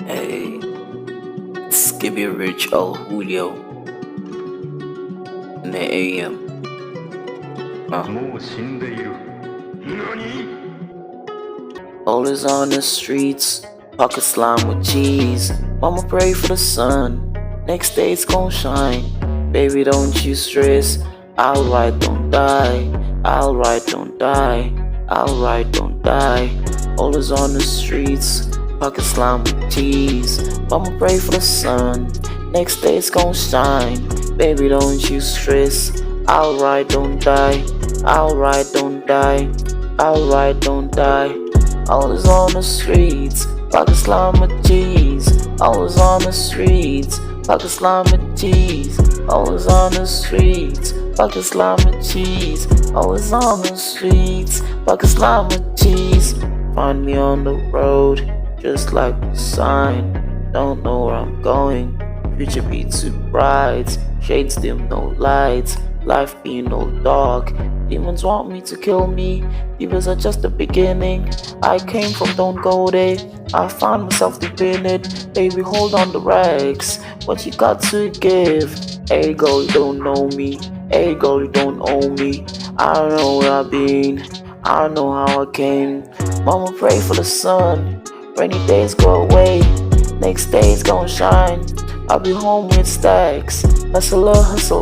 Hey, Skibby Rich old Julio in the AM. もう死んでいる。何？ Always on the streets, pocket slime with cheese. Mama pray for the sun, next day it's gon' shine. Baby, don't you stress. I'll ride, don't die. I'll ride, don't die. I'll ride, don't die. Always on the streets, pocket slime with cheese. Mama pray for the sun, next day it's gon' shine. Baby, don't you stress. I'll ride, don't die. I'll ride, don't die. I'll ride, don't die. Always on the streets, pocket slime with cheese. Always on the streets, pocket slime with cheese. Always on the streets, pocket slime with cheese. Always on the streets, pocket slime with cheese. Find me on the road, just like the sign. Don't know where I'm going, future be too bright. Shades dim, no lights. Life being no dark. Demons want me to kill me. Demons are just the beginning. I came from don't go there. I found myself dependent. Baby, hold on the rags. What you got to give? Hey girl, you don't know me. Hey girl, you don't own me. I don't know where I've been. I don't know how I came. Mama pray for the sun. Rainy days go away. Next day it's gonna shine. I'll be home with stacks. Hustle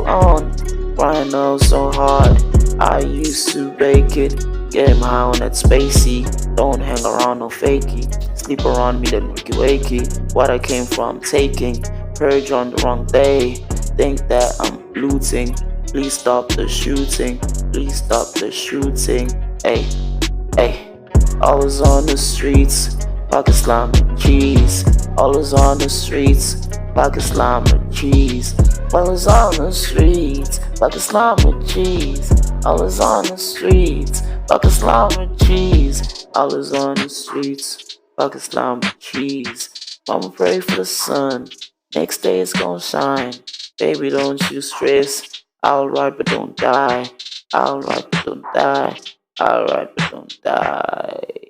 on. Grind out so hard, I used to bake it. Get him high on that spacey. Don't hang around no fakey. Sleep around me then wakey. What I came from taking. Purge on the wrong day. Think that I'm looting. Please stop the shooting. Please stop the shooting. Hey, hey. Always on the streets. Pocket slime and cheese. Always on the streets. Pocket slime and cheese. Always on the streets, pocket slime with cheese. Always on the streets, pocket slime with cheese. Always on the streets, pocket slime with cheese. Mama pray for the sun, next day it's gon' shine. Baby, don't you stress. I'll ride but don't die. I'll ride but don't die. I'll ride but don't die.